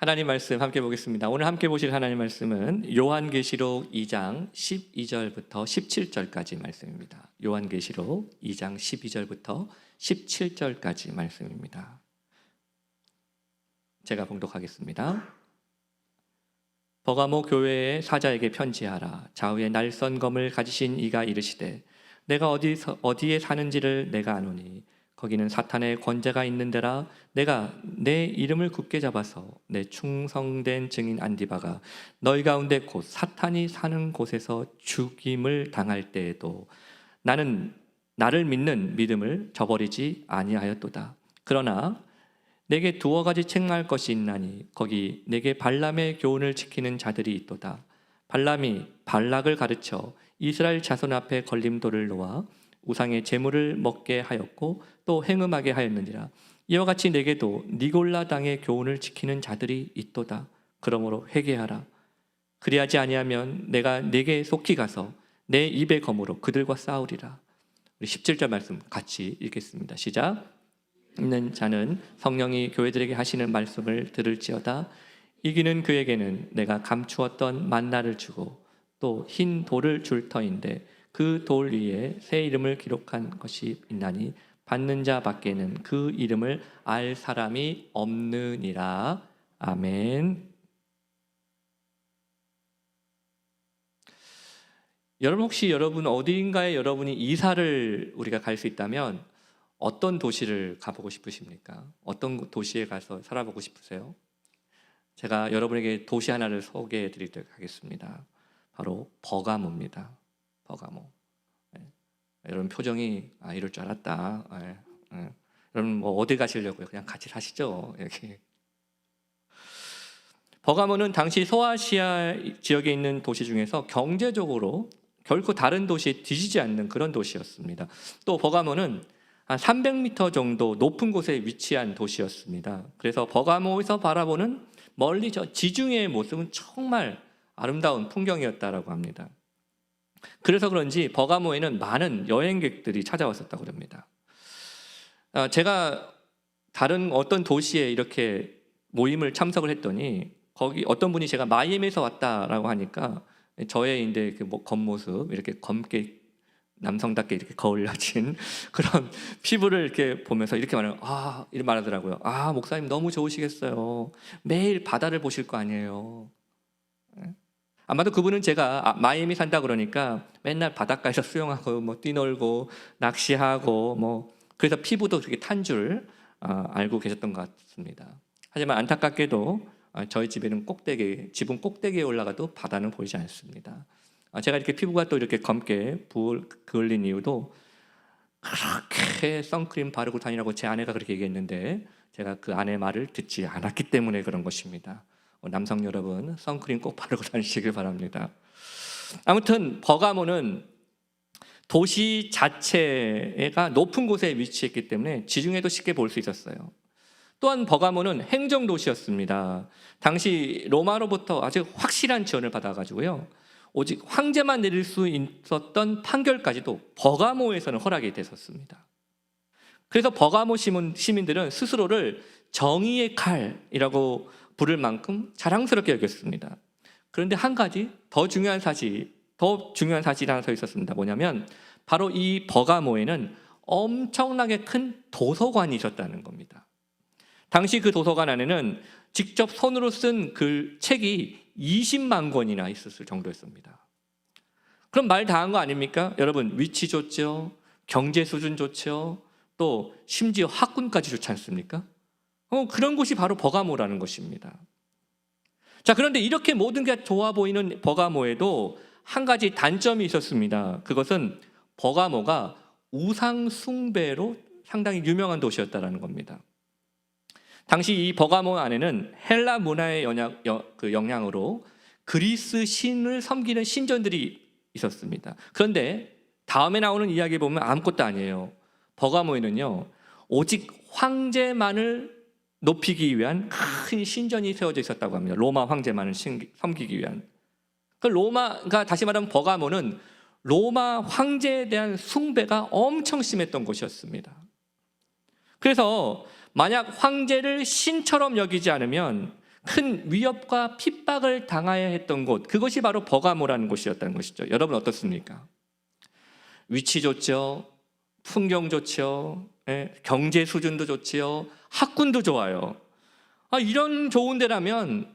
하나님 말씀 함께 보겠습니다. 오늘 함께 보실 하나님 말씀은 요한계시록 2장 12절부터 17절까지 말씀입니다. 요한계시록 2장 12절부터 17절까지 말씀입니다. 제가 봉독하겠습니다. 버가모 교회의 사자에게 편지하라. 좌우에 날선 검을 가지신 이가 이르시되 내가 어디에 사는지를 내가 아노니 거기는 사탄의 권세가 있는 데라. 내가 내 이름을 굳게 잡아서 내 충성된 증인 안디바가 너희 가운데 곧 사탄이 사는 곳에서 죽임을 당할 때에도 나는 나를 믿는 믿음을 저버리지 아니하였도다. 그러나 내게 두어 가지 책망할 것이 있나니 거기 내게 발람의 교훈을 지키는 자들이 있도다. 발람이 발락을 가르쳐 이스라엘 자손 앞에 걸림돌을 놓아 우상의 제물을 먹게 하였고 또 행음하게 하였느니라. 이와 같이 내게도 니골라 당의 교훈을 지키는 자들이 있도다. 그러므로 회개하라. 그리하지 아니하면 내가 네게 속히 가서 내 입의 검으로 그들과 싸우리라. 우리 17절 말씀 같이 읽겠습니다. 시작. 있는 자는 성령이 교회들에게 하시는 말씀을 들을지어다. 이기는 그에게는 내가 감추었던 만나를 주고 또 흰 돌을 줄 터인데 그 돌 위에 새 이름을 기록한 것이 있나니 받는 자 밖에는 그 이름을 알 사람이 없느니라. 아멘. 여러분 혹시 어디인가에 여러분이 이사를 우리가 갈 수 있다면 어떤 도시를 가보고 싶으십니까? 어떤 도시에 가서 살아보고 싶으세요? 제가 여러분에게 도시 하나를 소개해 드리도록 하겠습니다. 바로 버가모입니다. 버가모. 여러분 표정이 이럴 줄 알았다. 여러분 뭐 어디 가시려고요? 그냥 같이 사시죠. 이렇게. 버가모는 당시 소아시아 지역에 있는 도시 중에서 경제적으로 결코 다른 도시에 뒤지지 않는 그런 도시였습니다. 또 버가모는 한 300m 정도 높은 곳에 위치한 도시였습니다. 그래서 버가모에서 바라보는 멀리 저 지중해의 모습은 정말 아름다운 풍경이었다라고 합니다. 그래서 그런지 버가모에는 많은 여행객들이 찾아왔었다고 합니다. 제가 다른 어떤 도시에 이렇게 모임을 참석을 했더니 거기 어떤 분이 제가 마이애미에서 왔다라고 하니까 저의 이제 그 겉모습 이렇게 검게 남성답게 이렇게 거울려진 그런 피부를 이렇게 보면서 이렇게 이렇게 말하더라고요. 목사님 너무 좋으시겠어요. 매일 바다를 보실 거 아니에요. 아마도 그분은 제가 마이애미 산다 그러니까 맨날 바닷가에서 수영하고 뭐 뛰놀고 낚시하고 뭐 그래서 피부도 그렇게 탄 줄 알고 계셨던 것 같습니다. 하지만 안타깝게도 저희 집은 꼭대기에 올라가도 바다는 보이지 않습니다. 제가 이렇게 피부가 또 이렇게 검게 그을린 이유도 그렇게 선크림 바르고 다니라고 제 아내가 그렇게 얘기했는데 제가 그 아내 말을 듣지 않았기 때문에 그런 것입니다. 남성 여러분 선크림 꼭 바르고 다니시길 바랍니다. 아무튼 버가모는 도시 자체가 높은 곳에 위치했기 때문에 지중해도 쉽게 볼 수 있었어요. 또한 버가모는 행정도시였습니다. 당시 로마로부터 아주 확실한 지원을 받아가지고요, 오직 황제만 내릴 수 있었던 판결까지도 버가모에서는 허락이 됐었습니다. 그래서 버가모 시민들은 스스로를 정의의 칼이라고 부를 만큼 자랑스럽게 여겼습니다. 그런데 한 가지 더 중요한 사실이 하나 더 있었습니다. 뭐냐면 바로 이 버가모에는 엄청나게 큰 도서관이 있었다는 겁니다. 당시 그 도서관 안에는 직접 손으로 쓴 책이 20만 권이나 있었을 정도였습니다. 그럼 말 다 한 거 아닙니까? 여러분 위치 좋죠, 경제 수준 좋죠, 또 심지어 학군까지 좋지 않습니까? 그런 곳이 바로 버가모라는 것입니다. 자, 그런데 이렇게 모든 게 좋아 보이는 버가모에도 한 가지 단점이 있었습니다. 그것은 버가모가 우상 숭배로 상당히 유명한 도시였다는 겁니다. 당시 이 버가모 안에는 헬라 문화의 영향으로 그리스 신을 섬기는 신전들이 있었습니다. 그런데 다음에 나오는 이야기 보면 아무것도 아니에요. 버가모에는요, 오직 황제만을 높이기 위한 큰 신전이 세워져 있었다고 합니다. 로마 황제만을 섬기기 위한. 그러니까 다시 말하면 버가모는 로마 황제에 대한 숭배가 엄청 심했던 곳이었습니다. 그래서 만약 황제를 신처럼 여기지 않으면 큰 위협과 핍박을 당해야 했던 곳, 그것이 바로 버가모라는 곳이었다는 것이죠. 여러분 어떻습니까? 위치 좋죠, 풍경 좋죠, 경제 수준도 좋지요, 학군도 좋아요. 이런 좋은 데라면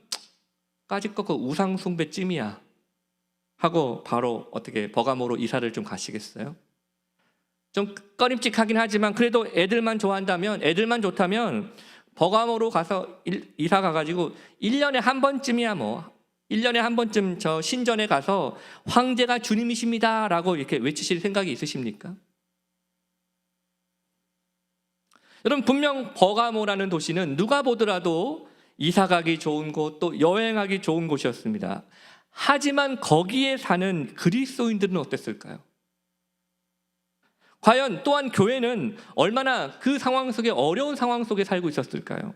까짓 거 우상 숭배쯤이야 하고 바로 어떻게 버가모로 이사를 좀 가시겠어요? 좀 꺼림칙하긴 하지만 그래도 애들만 좋다면 버가모로 가서 이사 가가지고 1년에 한 번쯤이야 1년에 한 번쯤 저 신전에 가서 황제가 주님이십니다 라고 이렇게 외치실 생각이 있으십니까? 여러분, 분명 버가모라는 도시는 누가 보더라도 이사 가기 좋은 곳, 또 여행하기 좋은 곳이었습니다. 하지만 거기에 사는 그리스도인들은 어땠을까요? 과연 또한 교회는 얼마나 그 상황 속에, 어려운 상황 속에 살고 있었을까요?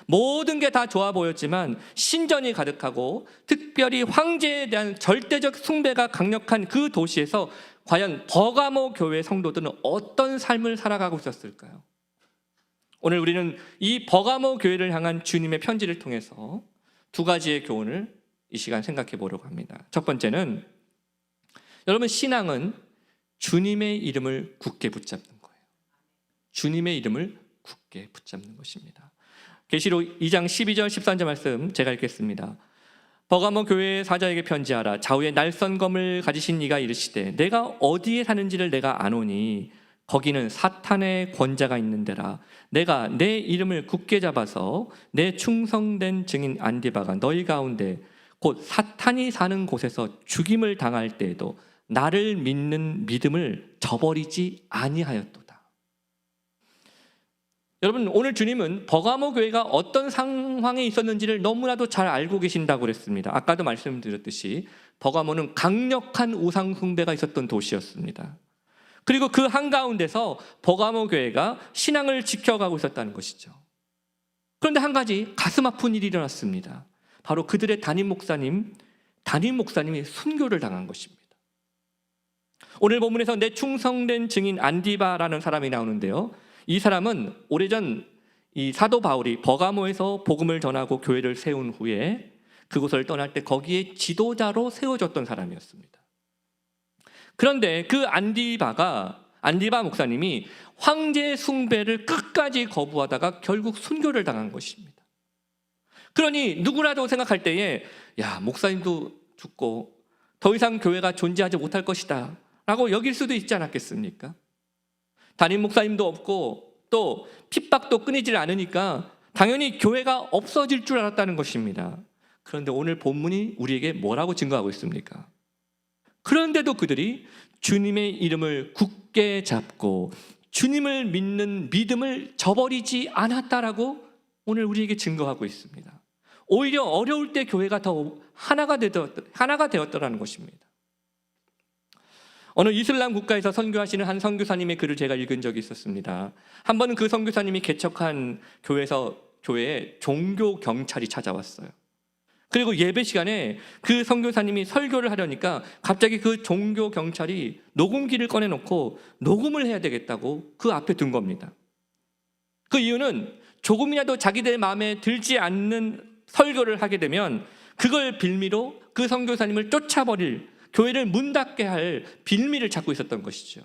모든 게 다 좋아 보였지만 신전이 가득하고 특별히 황제에 대한 절대적 숭배가 강력한 그 도시에서 과연 버가모 교회 성도들은 어떤 삶을 살아가고 있었을까요? 오늘 우리는 이 버가모 교회를 향한 주님의 편지를 통해서 두 가지의 교훈을 이 시간 생각해 보려고 합니다. 첫 번째는, 여러분, 신앙은 주님의 이름을 굳게 붙잡는 거예요. 주님의 이름을 굳게 붙잡는 것입니다. 계시록 2장 12절 13절 말씀 제가 읽겠습니다. 버가모 교회의 사자에게 편지하라. 좌우에 날선 검을 가지신 이가 이르시되 내가 어디에 사는지를 내가 아노니 거기는 사탄의 권자가 있는 데라. 내가 내 이름을 굳게 잡아서 내 충성된 증인 안디바가 너희 가운데 곧 사탄이 사는 곳에서 죽임을 당할 때에도 나를 믿는 믿음을 저버리지 아니하였도다. 여러분, 오늘 주님은 버가모 교회가 어떤 상황에 있었는지를 너무나도 잘 알고 계신다고 그랬습니다. 아까도 말씀드렸듯이 버가모는 강력한 우상 숭배가 있었던 도시였습니다. 그리고 그 한가운데서 버가모 교회가 신앙을 지켜가고 있었다는 것이죠. 그런데 한 가지 가슴 아픈 일이 일어났습니다. 바로 그들의 담임 목사님이 순교를 당한 것입니다. 오늘 본문에서 내 충성된 증인 안디바라는 사람이 나오는데요, 이 사람은 오래전 이 사도 바울이 버가모에서 복음을 전하고 교회를 세운 후에 그곳을 떠날 때 거기에 지도자로 세워졌던 사람이었습니다. 그런데 그 안디바 목사님이 황제 숭배를 끝까지 거부하다가 결국 순교를 당한 것입니다. 그러니 누구라도 생각할 때에 목사님도 죽고 더 이상 교회가 존재하지 못할 것이다 라고 여길 수도 있지 않았겠습니까? 담임 목사님도 없고 또 핍박도 끊이질 않으니까 당연히 교회가 없어질 줄 알았다는 것입니다. 그런데 오늘 본문이 우리에게 뭐라고 증거하고 있습니까? 그런데도 그들이 주님의 이름을 굳게 잡고 주님을 믿는 믿음을 저버리지 않았다라고 오늘 우리에게 증거하고 있습니다. 오히려 어려울 때 교회가 더 하나가 되었더라는 것입니다. 어느 이슬람 국가에서 선교하시는 한 선교사님의 글을 제가 읽은 적이 있었습니다. 한 번은 그 선교사님이 개척한 교회에 종교 경찰이 찾아왔어요. 그리고 예배 시간에 그 선교사님이 설교를 하려니까 갑자기 그 종교 경찰이 녹음기를 꺼내놓고 녹음을 해야 되겠다고 그 앞에 둔 겁니다. 그 이유는 조금이라도 자기들 마음에 들지 않는 설교를 하게 되면 그걸 빌미로 그 선교사님을 쫓아버릴, 교회를 문 닫게 할 빌미를 찾고 있었던 것이죠.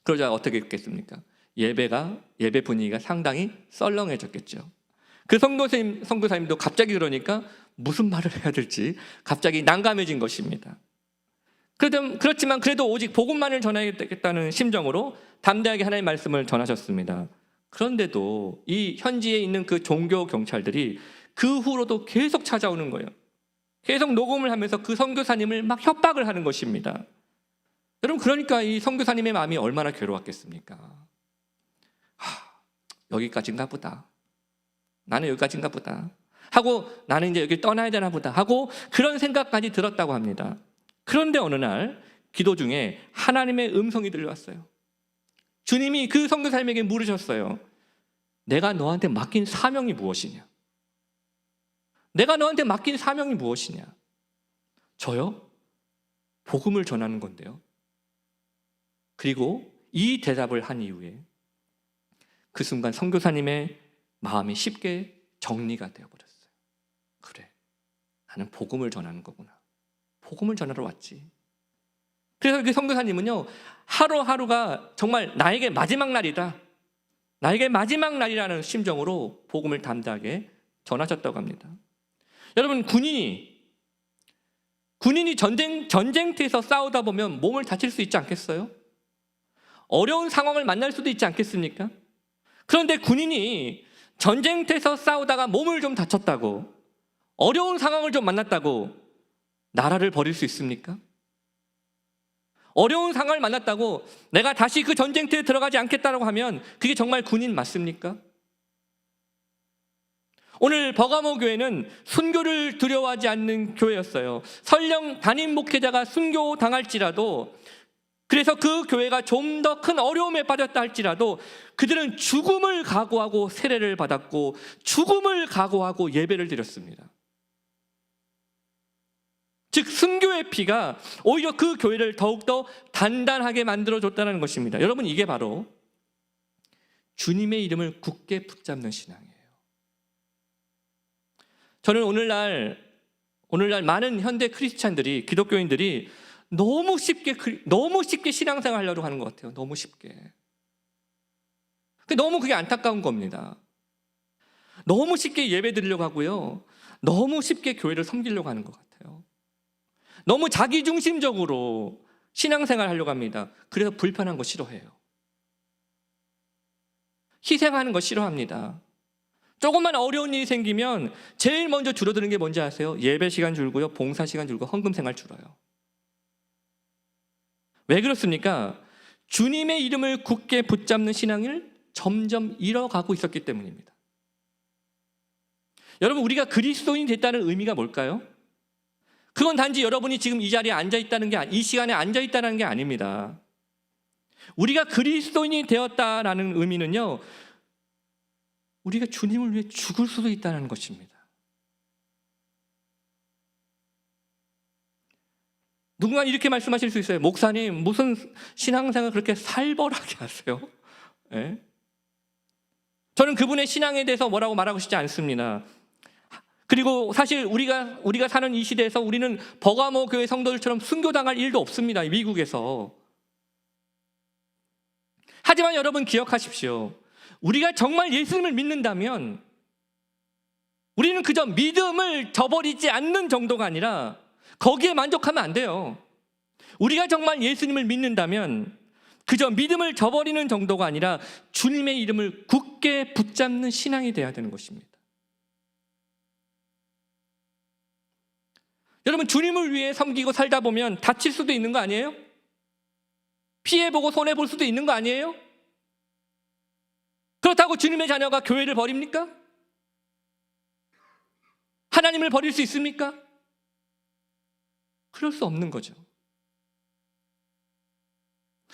그러자 어떻게 했겠습니까? 예배 분위기가 상당히 썰렁해졌겠죠. 그 선교사님도 갑자기 그러니까 무슨 말을 해야 될지 갑자기 난감해진 것입니다. 그렇지만 그래도 오직 복음만을 전해야겠다는 심정으로 담대하게 하나님의 말씀을 전하셨습니다. 그런데도 이 현지에 있는 그 종교 경찰들이 그 후로도 계속 찾아오는 거예요. 계속 녹음을 하면서 그 선교사님을 막 협박을 하는 것입니다. 여러분, 그러니까 이 선교사님의 마음이 얼마나 괴로웠겠습니까? 여기까지인가 보다. 나는 여기까지인가 보다 하고, 나는 이제 여기를 떠나야 되나 보다 하고 그런 생각까지 들었다고 합니다. 그런데 어느 날 기도 중에 하나님의 음성이 들려왔어요. 주님이 그 선교사님에게 물으셨어요. 내가 너한테 맡긴 사명이 무엇이냐? 내가 너한테 맡긴 사명이 무엇이냐? 저요? 복음을 전하는 건데요. 그리고 이 대답을 한 이후에 그 순간 선교사님의 마음이 쉽게 정리가 되어버렸어요. 나는 복음을 전하는 거구나. 복음을 전하러 왔지. 그래서 그 선교사님은요, 하루하루가 정말 나에게 마지막 날이다. 나에게 마지막 날이라는 심정으로 복음을 담대하게 전하셨다고 합니다. 여러분, 군인이 전쟁터에서 싸우다 보면 몸을 다칠 수 있지 않겠어요? 어려운 상황을 만날 수도 있지 않겠습니까? 그런데 군인이 전쟁터에서 싸우다가 몸을 좀 다쳤다고, 어려운 상황을 좀 만났다고 나라를 버릴 수 있습니까? 어려운 상황을 만났다고 내가 다시 그 전쟁터에 들어가지 않겠다고 하면 그게 정말 군인 맞습니까? 오늘 버가모 교회는 순교를 두려워하지 않는 교회였어요. 설령 담임 목회자가 순교당할지라도, 그래서 그 교회가 좀 더 큰 어려움에 빠졌다 할지라도 그들은 죽음을 각오하고 세례를 받았고 죽음을 각오하고 예배를 드렸습니다. 즉 순교의 피가 오히려 그 교회를 더욱더 단단하게 만들어줬다는 것입니다. 여러분, 이게 바로 주님의 이름을 굳게 붙잡는 신앙이에요. 저는 오늘날 많은 현대 크리스찬들이, 기독교인들이 너무 쉽게 신앙생활 하려고 하는 것 같아요. 너무 쉽게. 너무 그게 안타까운 겁니다. 너무 쉽게 예배 드리려고 하고요. 너무 쉽게 교회를 섬기려고 하는 것 같아요. 너무 자기중심적으로 신앙생활 하려고 합니다. 그래서 불편한 거 싫어해요. 희생하는 거 싫어합니다. 조금만 어려운 일이 생기면 제일 먼저 줄어드는 게 뭔지 아세요? 예배 시간 줄고요, 봉사 시간 줄고, 헌금 생활 줄어요. 왜 그렇습니까? 주님의 이름을 굳게 붙잡는 신앙을 점점 잃어가고 있었기 때문입니다. 여러분, 우리가 그리스도인이 됐다는 의미가 뭘까요? 그건 단지 여러분이 지금 이 자리에 앉아있다는 게, 이 시간에 앉아있다는 게 아닙니다. 우리가 그리스도인이 되었다라는 의미는요, 우리가 주님을 위해 죽을 수도 있다는 것입니다. 누군가 이렇게 말씀하실 수 있어요. 목사님, 무슨 신앙생활 그렇게 살벌하게 하세요? 네? 저는 그분의 신앙에 대해서 뭐라고 말하고 싶지 않습니다. 그리고 사실 우리가 사는 이 시대에서 우리는 버가모 교회 성도들처럼 순교당할 일도 없습니다. 미국에서. 하지만 여러분 기억하십시오. 우리가 정말 예수님을 믿는다면 우리는 그저 믿음을 저버리지 않는 정도가 아니라 거기에 만족하면 안 돼요. 우리가 정말 예수님을 믿는다면 그저 믿음을 저버리는 정도가 아니라 주님의 이름을 굳게 붙잡는 신앙이 돼야 되는 것입니다. 여러분, 주님을 위해 섬기고 살다 보면 다칠 수도 있는 거 아니에요? 피해보고 손해볼 수도 있는 거 아니에요? 그렇다고 주님의 자녀가 교회를 버립니까? 하나님을 버릴 수 있습니까? 그럴 수 없는 거죠.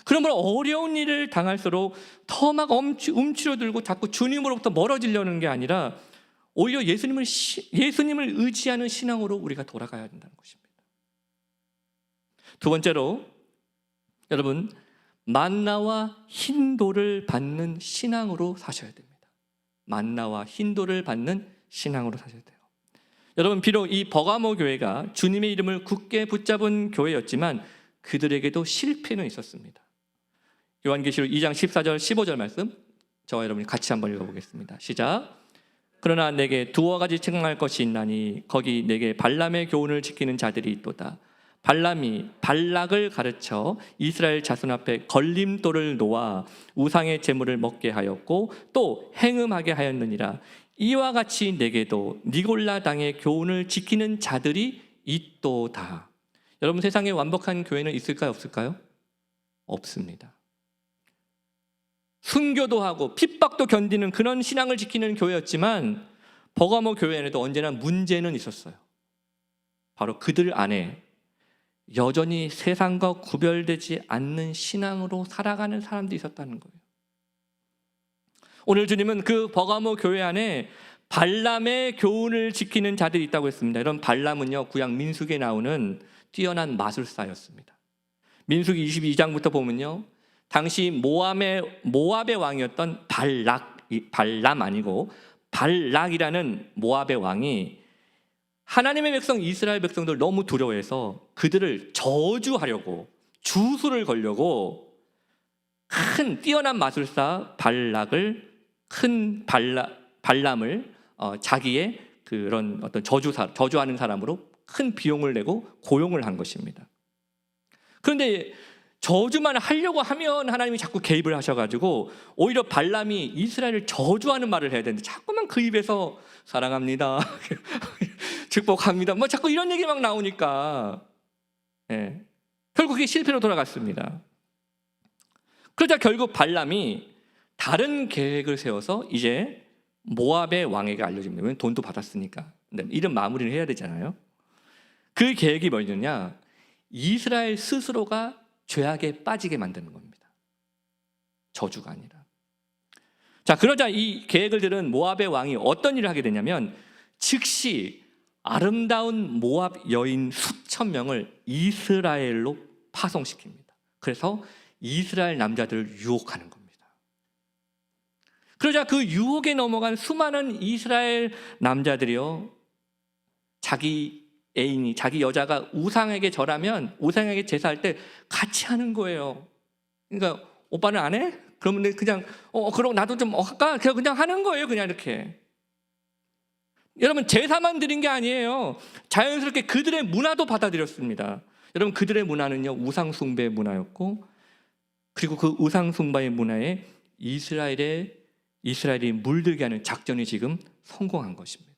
그러므로 어려운 일을 당할수록 더 막 움츠러들고 자꾸 주님으로부터 멀어지려는 게 아니라 오히려 예수님을 의지하는 신앙으로 우리가 돌아가야 된다는 것입니다. 두 번째로, 여러분, 만나와 흰돌을 받는 신앙으로 사셔야 됩니다. 만나와 흰돌을 받는 신앙으로 사셔야 돼요. 여러분, 비록 이 버가모 교회가 주님의 이름을 굳게 붙잡은 교회였지만 그들에게도 실패는 있었습니다. 요한계시록 2장 14절 15절 말씀, 저와 여러분이 같이 한번 읽어보겠습니다. 시작. 그러나 내게 두어 가지 책망할 것이 있나니 거기 내게 발람의 교훈을 지키는 자들이 있도다. 발람이 발락을 가르쳐 이스라엘 자손 앞에 걸림돌을 놓아 우상의 제물을 먹게 하였고 또 행음하게 하였느니라. 이와 같이 내게도 니골라 당의 교훈을 지키는 자들이 있도다. 여러분, 세상에 완벽한 교회는 있을까요, 없을까요? 없습니다. 순교도 하고 핍박도 견디는 그런 신앙을 지키는 교회였지만 버가모 교회에도 언제나 문제는 있었어요. 바로 그들 안에 여전히 세상과 구별되지 않는 신앙으로 살아가는 사람들이 있었다는 거예요. 오늘 주님은 그 버가모 교회 안에 발람의 교훈을 지키는 자들이 있다고 했습니다. 이런 발람은요, 구약 민수기에 나오는 뛰어난 마술사였습니다. 민수기 22장부터 보면요, 당시 모압의 왕이었던 발람 아니고 발락이라는 모압의 왕이 하나님의 백성 이스라엘 백성들 너무 두려워해서 그들을 저주하려고 주술을 걸려고 큰 뛰어난 마술사 발람을 자기의 그런 어떤 저주하는 사람으로 큰 비용을 내고 고용을 한 것입니다. 그런데 저주만 하려고 하면 하나님이 자꾸 개입을 하셔가지고 오히려 발람이 이스라엘을 저주하는 말을 해야 되는데 자꾸만 그 입에서 사랑합니다, 축복합니다, 뭐 자꾸 이런 얘기 막 나오니까 결국 그게 실패로 돌아갔습니다. 그러자 결국 발람이 다른 계획을 세워서 이제 모압의 왕에게 알려집니다. 왜냐면 돈도 받았으니까. 이런 마무리를 해야 되잖아요. 그 계획이 뭐였냐? 이스라엘 스스로가 죄악에 빠지게 만드는 겁니다. 저주가 아니라. 자, 그러자 이 계획을 들은 모압의 왕이 어떤 일을 하게 되냐면 즉시 아름다운 모압 여인 수천 명을 이스라엘로 파송시킵니다. 그래서 이스라엘 남자들을 유혹하는 겁니다. 그러자 그 유혹에 넘어간 수많은 이스라엘 남자들이요, 자기 애인이, 자기 여자가 우상에게 절하면, 우상에게 제사할 때 같이 하는 거예요. 그러니까 오빠는 안 해? 그러면 그냥 그럼 나도 좀 할까? 그냥 하는 거예요. 그냥 이렇게. 여러분, 제사만 드린 게 아니에요. 자연스럽게 그들의 문화도 받아들였습니다. 여러분, 그들의 문화는요, 우상 숭배의 문화였고, 그리고 그 우상 숭배의 문화에 이스라엘이 물들게 하는 작전이 지금 성공한 것입니다.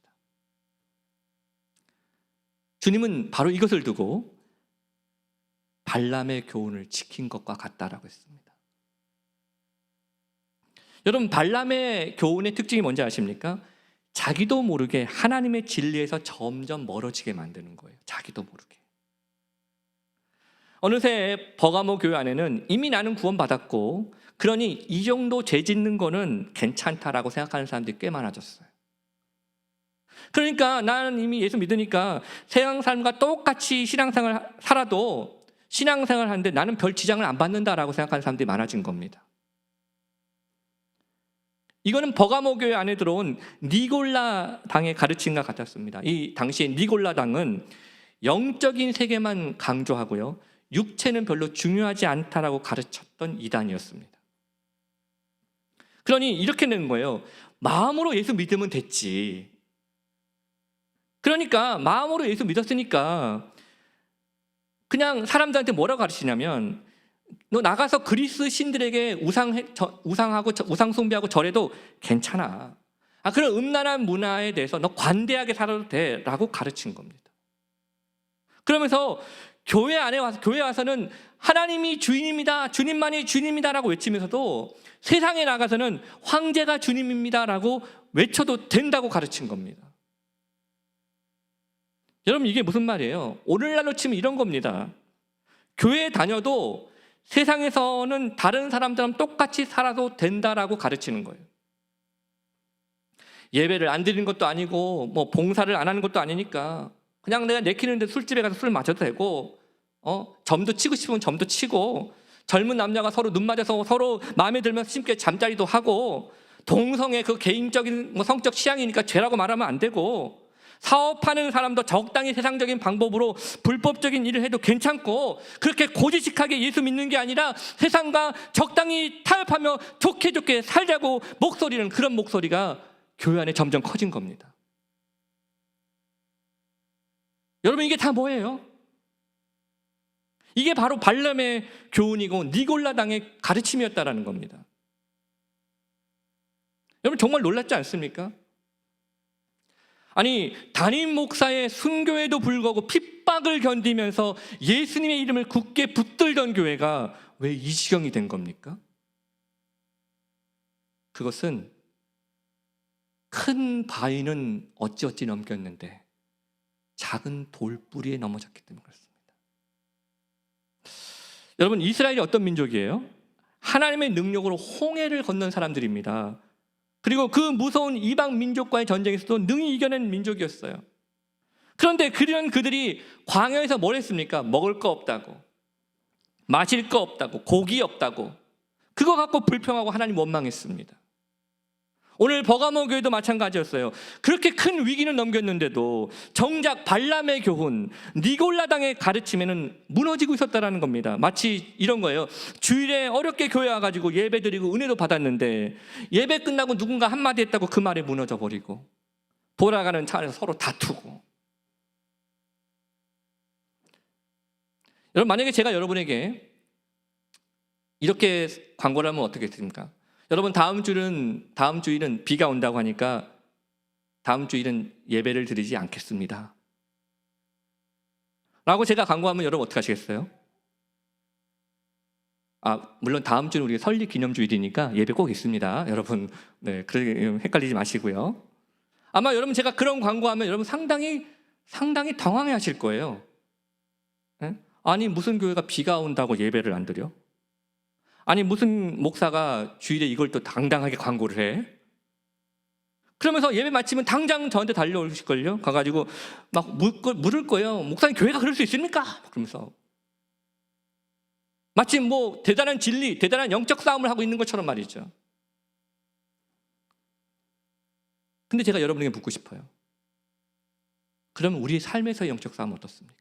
주님은 바로 이것을 두고 발람의 교훈을 지킨 것과 같다라고 했습니다. 여러분, 발람의 교훈의 특징이 뭔지 아십니까? 자기도 모르게 하나님의 진리에서 점점 멀어지게 만드는 거예요. 자기도 모르게. 어느새 버가모 교회 안에는 이미 나는 구원받았고, 그러니 이 정도 죄 짓는 거는 괜찮다라고 생각하는 사람들이 꽤 많아졌어요. 그러니까 나는 이미 예수 믿으니까 세상 사람과 똑같이 신앙생활 살아도 신앙생활 하는데 나는 별 지장을 안 받는다라고 생각하는 사람들이 많아진 겁니다. 이거는 버가모 교회 안에 들어온 니골라 당의 가르침과 같았습니다. 이 당시에 니골라 당은 영적인 세계만 강조하고요, 육체는 별로 중요하지 않다라고 가르쳤던 이단이었습니다. 그러니 이렇게 된 거예요. 마음으로 예수 믿으면 됐지. 그러니까 마음으로 예수 믿었으니까 그냥 사람들한테 뭐라고 가르치냐면, 너 나가서 그리스 신들에게 우상하고 우상 숭배하고 절해도 괜찮아. 그런 음란한 문화에 대해서 너 관대하게 살아도 돼라고 가르친 겁니다. 그러면서 교회 와서는 하나님이 주인입니다, 주님만이 주님입니다라고 외치면서도 세상에 나가서는 황제가 주님입니다라고 외쳐도 된다고 가르친 겁니다. 여러분, 이게 무슨 말이에요? 오늘날로 치면 이런 겁니다. 교회에 다녀도 세상에서는 다른 사람들랑 똑같이 살아도 된다라고 가르치는 거예요. 예배를 안 드리는 것도 아니고 뭐 봉사를 안 하는 것도 아니니까 그냥 내가 내키는데 술집에 가서 술 마셔도 되고, 점도 치고 싶으면 점도 치고, 젊은 남녀가 서로 눈 맞아서 서로 마음에 들면 함께 잠자리도 하고, 동성애 그 개인적인 성적 취향이니까 죄라고 말하면 안 되고, 사업하는 사람도 적당히 세상적인 방법으로 불법적인 일을 해도 괜찮고, 그렇게 고지식하게 예수 믿는 게 아니라 세상과 적당히 타협하며 좋게 살자고 목소리는, 그런 목소리가 교회 안에 점점 커진 겁니다. 여러분, 이게 다 뭐예요? 이게 바로 발람의 교훈이고 니골라 당의 가르침이었다라는 겁니다. 여러분, 정말 놀랍지 않습니까? 아니, 담임 목사의 순교에도 불구하고 핍박을 견디면서 예수님의 이름을 굳게 붙들던 교회가 왜 이 지경이 된 겁니까? 그것은 큰 바위는 어찌어찌 넘겼는데 작은 돌뿌리에 넘어졌기 때문에 그렇습니다. 여러분, 이스라엘이 어떤 민족이에요? 하나님의 능력으로 홍해를 건넌 사람들입니다. 그리고 그 무서운 이방 민족과의 전쟁에서도 능히 이겨낸 민족이었어요. 그런데 그들이 광야에서 뭘 했습니까? 먹을 거 없다고, 마실 거 없다고, 고기 없다고, 그거 갖고 불평하고 하나님 원망했습니다. 오늘 버가모 교회도 마찬가지였어요. 그렇게 큰 위기는 넘겼는데도 정작 발람의 교훈, 니골라당의 가르침에는 무너지고 있었다는 겁니다. 마치 이런 거예요. 주일에 어렵게 교회 와가지고 예배 드리고 은혜도 받았는데 예배 끝나고 누군가 한마디 했다고 그 말에 무너져 버리고 돌아가는 차 안에서 서로 다투고. 여러분, 만약에 제가 여러분에게 이렇게 광고를 하면 어떻게 됩니까? 여러분, 다음 주일은 비가 온다고 하니까 다음 주일은 예배를 드리지 않겠습니다 라고 제가 광고하면 여러분 어떻게 하시겠어요? 물론 다음 주는 우리가 설립 기념주일이니까 예배 꼭 있습니다, 여러분. 네, 그러게 헷갈리지 마시고요. 아마 여러분 제가 그런 광고하면 여러분 상당히 당황해 하실 거예요. 네? 아니, 무슨 교회가 비가 온다고 예배를 안 드려? 아니, 무슨 목사가 주일에 이걸 또 당당하게 광고를 해? 그러면서 예배 마치면 당장 저한테 달려오실걸요? 가가지고 막 물을 거예요. 목사님, 교회가 그럴 수 있습니까? 그러면서 마치 뭐 대단한 진리, 대단한 영적 싸움을 하고 있는 것처럼 말이죠. 근데 제가 여러분에게 묻고 싶어요. 그러면 우리 삶에서의 영적 싸움은 어떻습니까?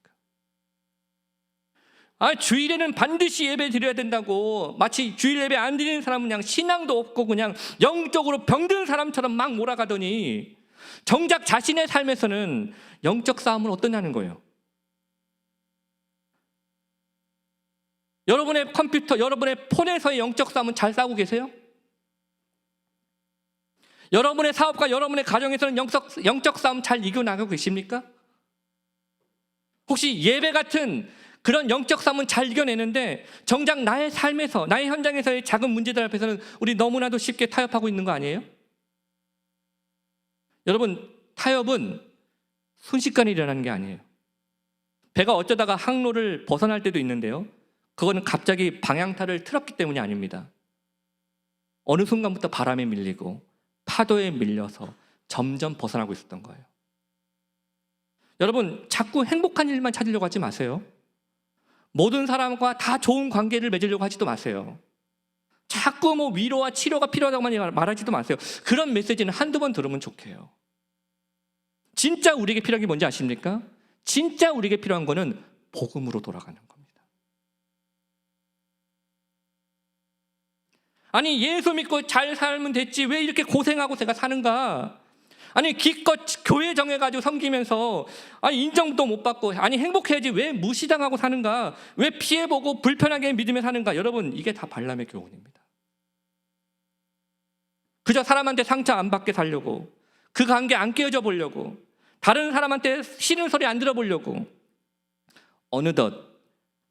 주일에는 반드시 예배 드려야 된다고, 마치 주일 예배 안 드리는 사람은 그냥 신앙도 없고 그냥 영적으로 병든 사람처럼 막 몰아가더니 정작 자신의 삶에서는 영적 싸움은 어떠냐는 거예요. 여러분의 컴퓨터, 여러분의 폰에서의 영적 싸움은 잘 싸우고 계세요? 여러분의 사업과 여러분의 가정에서는 영적 싸움 잘 이겨나가고 계십니까? 혹시 예배 같은 그런 영적 싸움은 잘 이겨내는데 정작 나의 삶에서, 나의 현장에서의 작은 문제들 앞에서는 우리 너무나도 쉽게 타협하고 있는 거 아니에요? 여러분, 타협은 순식간에 일어나는 게 아니에요. 배가 어쩌다가 항로를 벗어날 때도 있는데요, 그거는 갑자기 방향타를 틀었기 때문이 아닙니다. 어느 순간부터 바람에 밀리고 파도에 밀려서 점점 벗어나고 있었던 거예요. 여러분, 자꾸 행복한 일만 찾으려고 하지 마세요. 모든 사람과 다 좋은 관계를 맺으려고 하지도 마세요. 자꾸 뭐 위로와 치료가 필요하다고만 말하지도 마세요. 그런 메시지는 한두 번 들으면 좋게요. 진짜 우리에게 필요한 게 뭔지 아십니까? 진짜 우리에게 필요한 거는 복음으로 돌아가는 겁니다. 아니, 예수 믿고 잘 살면 됐지 왜 이렇게 고생하고 제가 사는가? 아니, 기껏 교회 정해가지고 섬기면서 인정도 못 받고 행복해야지 왜 무시당하고 사는가? 왜 피해보고 불편하게 믿으며 사는가? 여러분, 이게 다 발람의 교훈입니다. 그저 사람한테 상처 안 받게 살려고, 그 관계 안 깨어져 보려고, 다른 사람한테 싫은 소리 안 들어보려고, 어느덧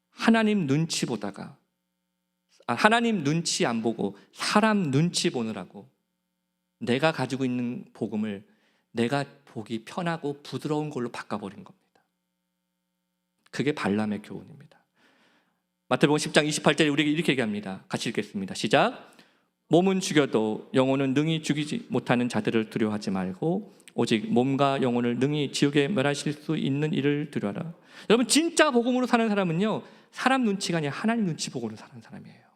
하나님 눈치 보다가 하나님 눈치 안 보고 사람 눈치 보느라고 내가 가지고 있는 복음을 내가 보기 편하고 부드러운 걸로 바꿔버린 겁니다. 그게 발람의 교훈입니다. 마태복음 10장 28절에 우리에게 이렇게 얘기합니다. 같이 읽겠습니다. 시작. 몸은 죽여도 영혼은 능히 죽이지 못하는 자들을 두려워하지 말고 오직 몸과 영혼을 능히 지옥에 멸하실 수 있는 이를 두려워하라. 여러분, 진짜 복음으로 사는 사람은요, 사람 눈치가 아니라 하나님 눈치 보고는 사는 사람이에요.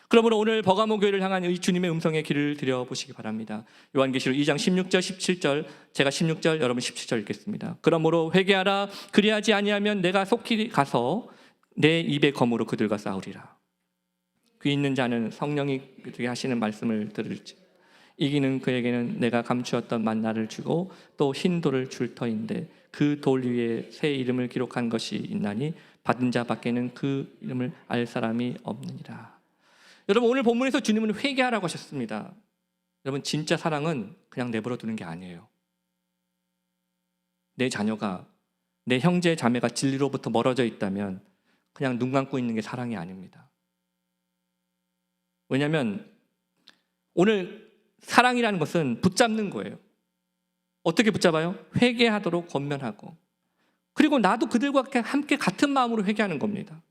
그러므로 오늘 버가모 교회를 향한 이 주님의 음성에 귀를 들여보시기 바랍니다. 요한계시록 2장 16절 17절, 제가 16절, 여러분 17절 읽겠습니다. 그러므로 회개하라. 그리하지 아니하면 내가 속히 가서 내 입의 검으로 그들과 싸우리라. 귀 있는 자는 성령이 그들에게 하시는 말씀을 들을지. 이기는 그에게는 내가 감추었던 만나를 주고 또 흰 돌을 줄 터인데 그 돌 위에 새 이름을 기록한 것이 있나니 받은 자 밖에는 그 이름을 알 사람이 없느니라. 여러분, 오늘 본문에서 주님은 회개하라고 하셨습니다. 여러분, 진짜 사랑은 그냥 내버려 두는 게 아니에요. 내 자녀가, 내 형제 자매가 진리로부터 멀어져 있다면 그냥 눈 감고 있는 게 사랑이 아닙니다. 왜냐하면 오늘 사랑이라는 것은 붙잡는 거예요. 어떻게 붙잡아요? 회개하도록 권면하고, 그리고 나도 그들과 함께 같은 마음으로 회개하는 겁니다.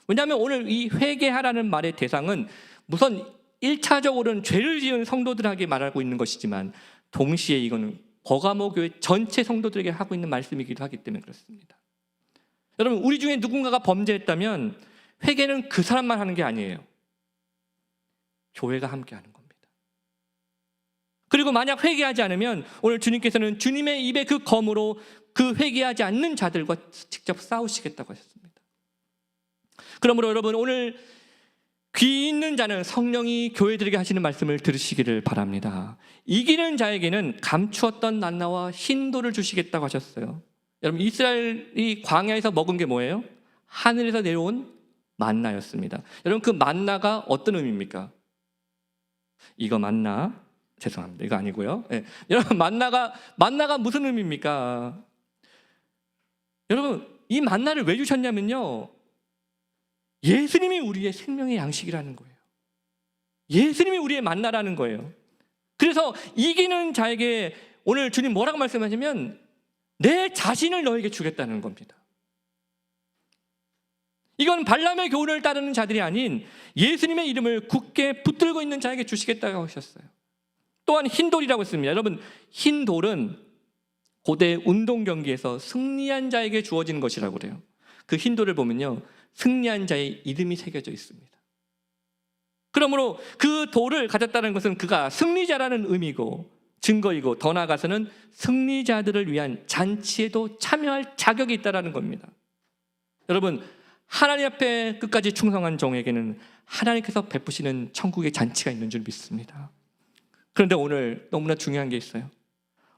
왜냐하면 오늘 이 회개하라는 말의 대상은 우선 1차적으로는 죄를 지은 성도들에게 말하고 있는 것이지만 동시에 이거는 버가모 교회 전체 성도들에게 하고 있는 말씀이기도 하기 때문에 그렇습니다. 여러분, 우리 중에 누군가가 범죄했다면 회개는 그 사람만 하는 게 아니에요. 교회가 함께 하는 겁니다. 그리고 만약 회개하지 않으면 오늘 주님께서는 주님의 입의 그 검으로 그 회개하지 않는 자들과 직접 싸우시겠다고 하셨습니다. 그러므로 여러분, 오늘 귀 있는 자는 성령이 교회들에게 하시는 말씀을 들으시기를 바랍니다. 이기는 자에게는 감추었던 만나와 흰돌을 주시겠다고 하셨어요. 여러분, 이스라엘이 광야에서 먹은 게 뭐예요? 하늘에서 내려온 만나였습니다. 여러분, 그 만나가 어떤 의미입니까? 이거 만나, 죄송합니다, 이거 아니고요. 네. 여러분, 만나가 무슨 의미입니까? 여러분, 이 만나를 왜 주셨냐면요, 예수님이 우리의 생명의 양식이라는 거예요. 예수님이 우리의 만나라는 거예요. 그래서 이기는 자에게 오늘 주님 뭐라고 말씀하시면 내 자신을 너에게 주겠다는 겁니다. 이건 발람의 교훈을 따르는 자들이 아닌 예수님의 이름을 굳게 붙들고 있는 자에게 주시겠다고 하셨어요. 또한 흰돌이라고 했습니다. 여러분, 흰돌은 고대 운동 경기에서 승리한 자에게 주어진 것이라고 그래요. 그 흰돌을 보면요, 승리한 자의 이름이 새겨져 있습니다. 그러므로 그 돌을 가졌다는 것은 그가 승리자라는 의미고 증거이고, 더 나아가서는 승리자들을 위한 잔치에도 참여할 자격이 있다는 겁니다. 여러분, 하나님 앞에 끝까지 충성한 종에게는 하나님께서 베푸시는 천국의 잔치가 있는 줄 믿습니다. 그런데 오늘 너무나 중요한 게 있어요.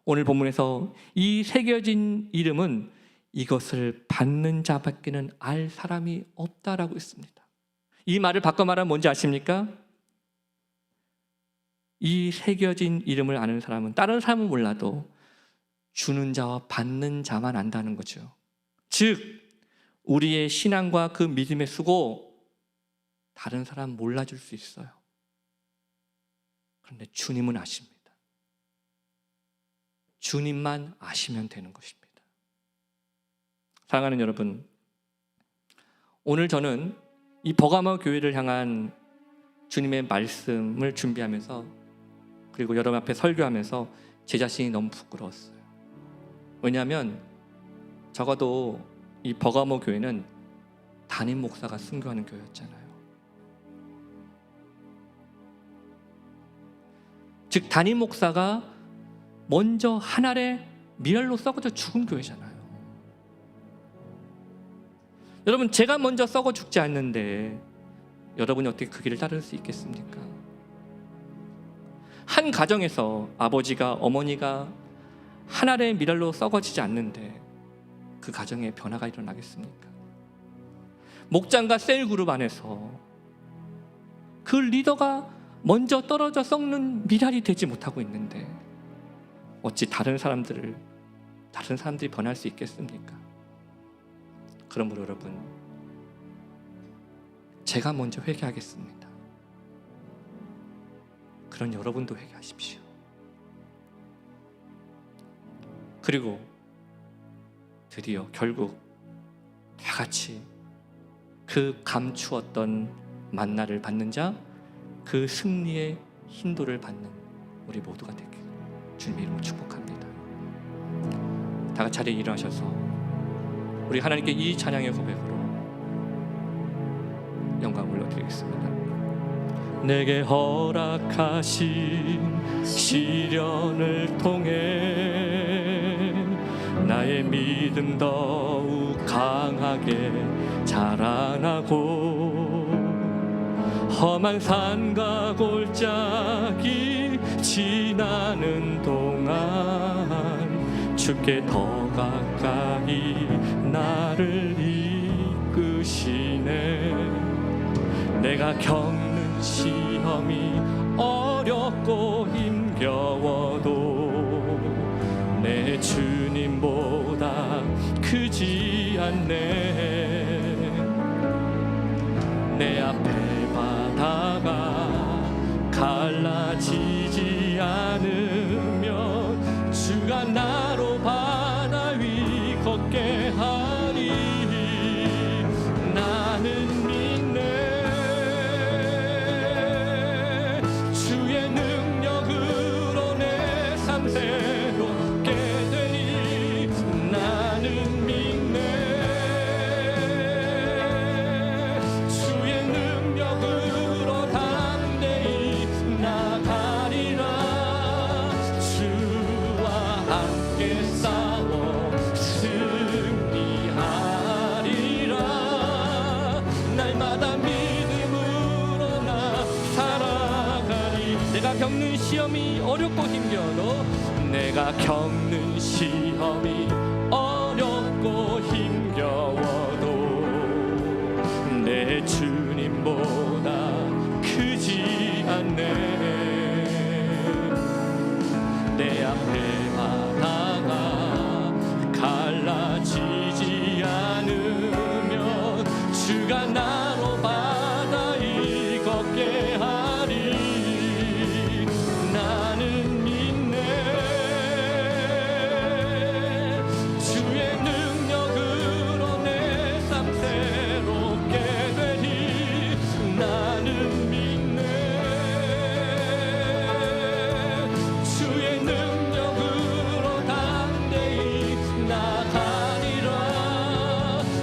오늘 본문에서 이 새겨진 이름은 이것을 받는 자밖에는 알 사람이 없다라고 했습니다. 이 말을 바꿔 말하면 뭔지 아십니까? 이 새겨진 이름을 아는 사람은 다른 사람은 몰라도 주는 자와 받는 자만 안다는 거죠. 즉, 우리의 신앙과 그 믿음의 수고 다른 사람 몰라줄 수 있어요. 그런데 주님은 아십니다. 주님만 아시면 되는 것입니다. 사랑하는 여러분, 오늘 저는 이 버가모 교회를 향한 주님의 말씀을 준비하면서, 그리고 여러분 앞에 설교하면서 제 자신이 너무 부끄러웠어요. 왜냐하면 적어도 이 버가모 교회는 담임 목사가 순교하는 교회였잖아요. 즉, 담임 목사가 먼저 한 알에 미랄로 썩어져 죽은 교회잖아요. 여러분, 제가 먼저 썩어 죽지 않는데 여러분이 어떻게 그 길을 따를 수 있겠습니까? 한 가정에서 아버지가, 어머니가 한 알의 미랄로 썩어지지 않는데 그 가정에 변화가 일어나겠습니까? 목장과 셀그룹 안에서 그 리더가 먼저 떨어져 썩는 미랄이 되지 못하고 있는데 어찌 다른 사람들이 변할 수 있겠습니까? 그러므로 여러분, 제가 먼저 회개하겠습니다. 그런 여러분도 회개하십시오. 그리고 드디어 결국 다 같이 그 감추었던 만나를 받는 자, 그 승리의 흰돌을 받는 우리 모두가 되길 주님의 이름으로 축복합니다. 다 같이 자리에 일어나셔서 우리 하나님께 이 찬양의 고백으로 영광을 올려드리겠습니다. 내게 허락하신 시련을 통해 나의 믿음 더욱 강하게 자라나고, 험한 산과 골짜기 지나는 동안 주께 더 가까이 나를 이끄시네. 내가 겪는 시험이 어렵고 힘겨워도 내 주님보다 크지 않네. 내 앞에 바다가 갈라지지 않으면 주가 나로 바다 위 걷게 하리. 나는 믿네. 주의 능력으로 내 삶 새롭게 되리. 나는 믿네. 주의 능력으로 담대히 나가리라. 시험이 어렵고 힘겨도 내가 겪는 시험이 어렵고 힘겨워도 내 주님보다 크지 않네. 내 앞에 바다가 갈라지지 않으면 주가 나로 바다를 걷게 하리. 나는 믿네. 주의 능력으로 내 삶 새롭게 되리. 나는 믿네. 주의 능력으로 담대히 나가리라.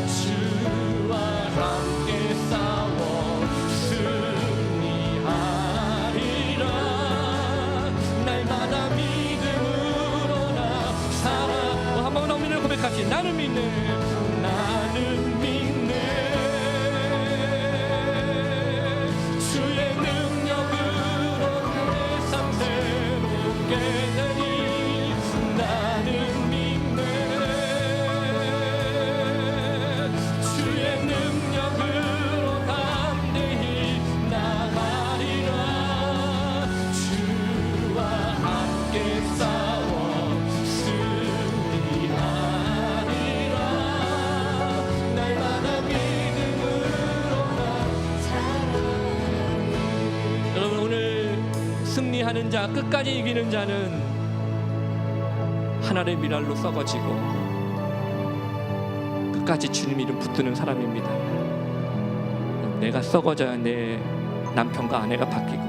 주와 함께 싸워 승리하리라. 날마다 믿음으로 나 살아. 한번 더 믿는 고백하시. 나는 믿네. 나는 믿네. 주의 능력으로 내 삶 새롭게 되니. 나는 믿네. 주의 능력으로 담대히 나가리라. 주와 함께 싸워 승리하리라. 날마다 믿음으로 나 여러분, 오늘 승리하는 자, 끝까지 이기는 자는 하늘의 미랄로 썩어지고 끝까지 주님 이름 붙드는 사람입니다. 내가 썩어져야 내 남편과 아내가 바뀌고,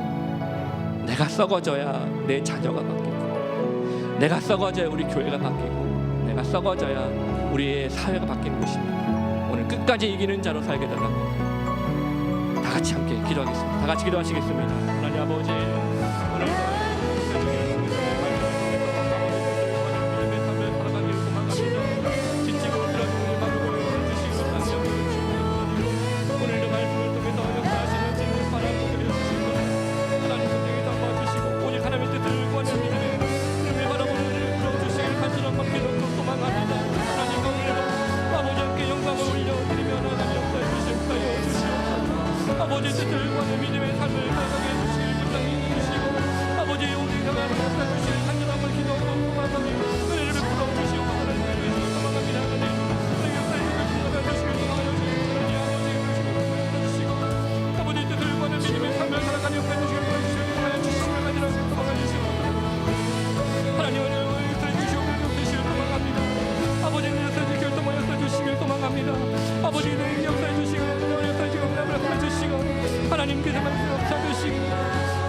내가 썩어져야 내 자녀가 바뀌고, 내가 썩어져야 우리 교회가 바뀌고, 내가 썩어져야 우리의 사회가 바뀌는 것입니다. 오늘 끝까지 이기는 자로 살게 달라고 다 같이 함께 기도하겠습니다. 다 같이 기도하시겠습니다. 하나님 아버지, 오늘 오늘도 말씀을 통해서 역사하시는 주님 바라보게 해주시고 하나님 선생님도 도와주시고 오직 하나님의 뜻을 구하는 믿음에 주님의 바라보는 일을 풀어주시길 간절한 맘 기도로 소망합니다. 하나님 오늘도 아버지께 영광을 올려드리며 하나님 역사해 주시옵소서. 아버지 뜻을 구하는 믿음의 삶을 살아가게 해주시길 불쌍히 해주시고 아버지 우리가 역사해 주시길 간절한 맘 기도로 소망하며 은혜를 베풀어 주시고 하나님을 위해서 소망합니다. 하나님 역사해 주시길 소망하여 주시고 아버지 뜻을 구하는 믿음의 삶을 살아가는 역사해 주시길 보여주시고 하나님 주시길 간절한 소망해 주시고 하나님 오늘 역사해 주시고 역사해 소망합니다. 아버지는 역사해 주시길 역사해 주시길 소망합니다. 아버지는 역사해 주시고 역사해 주시고 역사해 주시고 하나님께서 말씀 역사해 주시고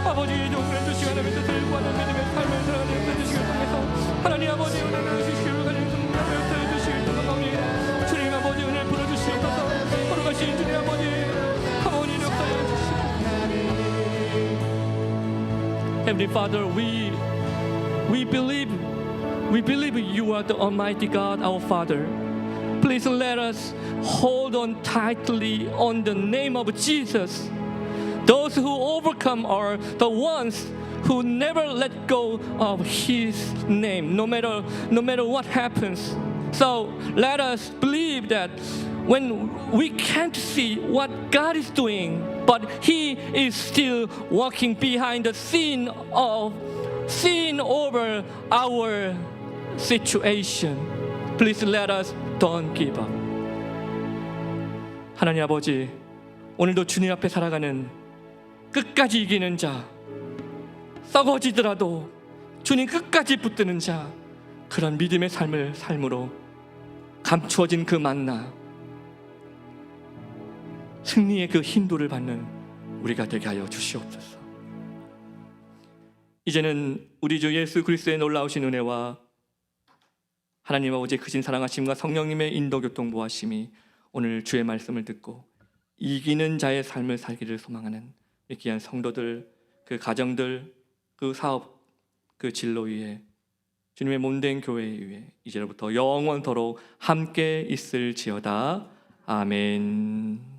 아버지 용서해 주시고 하나님의 뜻을 구하는 믿음의 삶을 살아가는 역사해 주시길 통해서 하나님 아버지 은혜를 주시길 간절히 역사해 주시길 소망합니다. 주님 아버지 은혜를 풀어주시옵소서. 걸어가신 주님 아버지 하모니 역사해 주시고 Heavenly Father, we believe you are the Almighty God, our Father. Please let us hold on tightly on the name of Jesus. Those who overcome are the ones who never let go of His name, no matter what happens. So let us believe that when we can't see what God is doing, but He is still working behind the scene over our situation. Please let us don't give up. 하나님 아버지, 오늘도 주님 앞에 살아가는 끝까지 이기는 자, 썩어지더라도 주님 끝까지 붙드는 자, 그런 믿음의 삶으로 감추어진 그 만나, 승리의 그 hin도를 받는 우리가 되게 하여 주시옵소서. 이제는 우리 주 예수 그리스도의 놀라우신 은혜와 하나님 아버지의 크신 사랑하심과 성령님의 인도 교통 보하심이 오늘 주의 말씀을 듣고 이기는 자의 삶을 살기를 소망하는 이 귀한 성도들, 그 가정들, 그 사업, 그 진로 위에 주님의 몸된 교회 위에 이제로부터 영원토록 함께 있을지어다. 아멘.